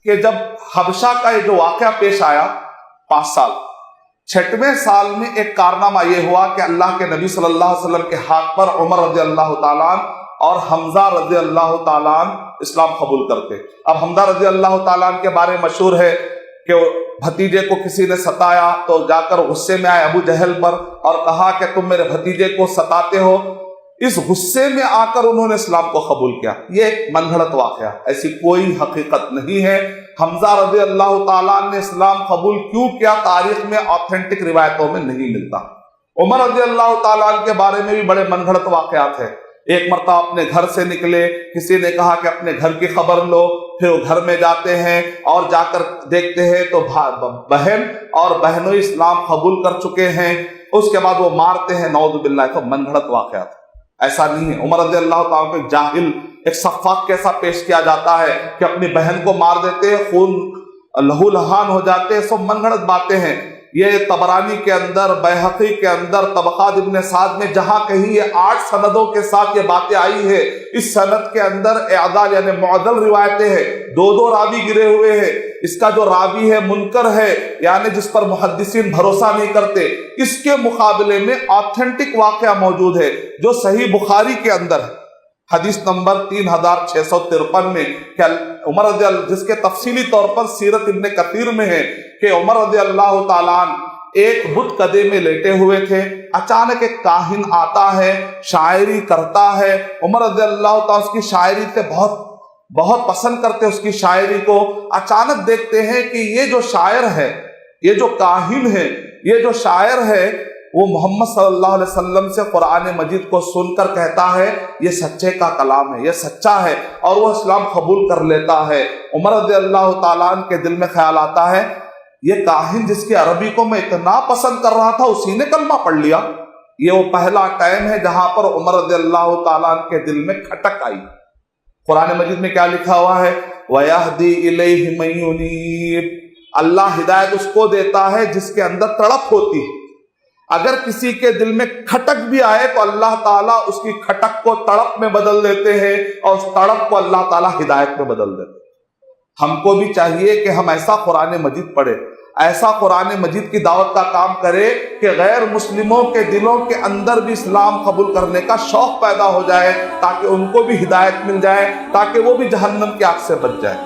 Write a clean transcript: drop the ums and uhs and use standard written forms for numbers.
کہ جب حبشہ کا یہ جو واقعہ پیش آیا 5 سال، 6ویں سال میں ایک کارنامہ یہ ہوا کہ اللہ کے نبی صلی اللہ علیہ وسلم کے ہاتھ پر عمر رضی اللہ تعالیٰ عنہ اور حمزہ رضی اللہ تعالیٰ عنہ اسلام قبول کرتے۔ اب حمزہ رضی اللہ تعالیٰ عنہ کے بارے میں مشہور ہے کہ بھتیجے کو کسی نے ستایا تو جا کر غصے میں آئے ابو جہل پر اور کہا کہ تم میرے بھتیجے کو ستاتے ہو۔ اس غصے میں آ کر انہوں نے اسلام کو قبول کیا۔ یہ ایک من گھڑت واقعہ، ایسی کوئی حقیقت نہیں ہے۔ حمزہ رضی اللہ تعالیٰ عنہ نے اسلام قبول کیوں کیا تاریخ میں آتھینٹک روایتوں میں نہیں ملتا۔ عمر رضی اللہ تعالیٰ عنہ کے بارے میں بھی بڑے من گھڑت واقعات ہیں۔ ایک مرتبہ اپنے گھر سے نکلے، کسی نے کہا کہ اپنے گھر کی خبر لو، پھر وہ گھر میں جاتے ہیں اور جا کر دیکھتے ہیں تو بہن اور بہنوئی اسلام قبول کر چکے ہیں، اس کے بعد وہ مارتے ہیں، نعوذ باللہ۔ تو من گھڑت واقعات، ایسا نہیں ہے۔ عمر رضی اللہ تعالیٰ کو ایک جاہل، ایک سفاک کیسا پیش کیا جاتا ہے کہ اپنی بہن کو مار دیتے، خون لہو لہان ہو جاتے، سب من گھڑت باتیں ہیں۔ یہ طبرانی کے اندر، بیہقی کے اندر، طبقات ابن سعد میں جہاں کہیں یہ 8 سندوں کے ساتھ یہ باتیں آئی ہے، اس سند کے اندر اعدال یعنی معدل روایتیں ہیں، 2 راوی گرے ہوئے ہیں۔ اس کا جو راوی ہے منکر ہے، یعنی جس پر محدثین بھروسہ نہیں کرتے، اس کے مقابلے میں آتھینٹک واقعہ موجود ہے جو صحیح بخاری کے اندر ہے، حدیث نمبر 3653 میں، کہ عمر رضی اللہ، جس کے تفصیلی طور پر سیرت ابن کثیر میں ہے کہ عمر رضی اللہ تعالیٰ عنہ ایک بت کدے میں لیٹے ہوئے تھے، اچانک ایک کاہن آتا ہے، شاعری کرتا ہے۔ عمر رضی اللہ تعالیٰ اس کی شاعری سے بہت پسند کرتے اس کی شاعری کو۔ اچانک دیکھتے ہیں کہ یہ جو شاعر ہے، یہ جو کاہن ہے، یہ جو شاعر ہے، وہ محمد صلی اللہ علیہ وسلم سے قرآن مجید کو سن کر کہتا ہے یہ سچے کا کلام ہے، یہ سچا ہے، اور وہ اسلام قبول کر لیتا ہے۔ عمر رضی اللہ تعالیٰ عنہ کے دل میں خیال آتا ہے یہ کاہن جس کی عربی کو میں اتنا پسند کر رہا تھا اسی نے کلمہ پڑھ لیا۔ یہ وہ پہلا ٹائم ہے جہاں پر عمر رضی اللہ تعالیٰ عنہ کے دل میں کھٹک آئی۔ قرآن مجید میں کیا لکھا ہوا ہے؟ وَيَهْدِي إِلَيْهِ مَن يُنِيبُ، اللہ ہدایت اس کو دیتا ہے جس کے اندر تڑپ ہوتی ہے۔ اگر کسی کے دل میں کھٹک بھی آئے تو اللہ تعالیٰ اس کی کھٹک کو تڑپ میں بدل دیتے ہیں، اور اس تڑپ کو اللہ تعالیٰ ہدایت میں بدل دیتے ہیں۔ ہم کو بھی چاہیے کہ ہم ایسا قرآن مجید پڑھیں، ایسا قرآن مجید کی دعوت کا کام کرے کہ غیر مسلموں کے دلوں کے اندر بھی اسلام قبول کرنے کا شوق پیدا ہو جائے، تاکہ ان کو بھی ہدایت مل جائے، تاکہ وہ بھی جہنم کی آگ سے بچ جائے۔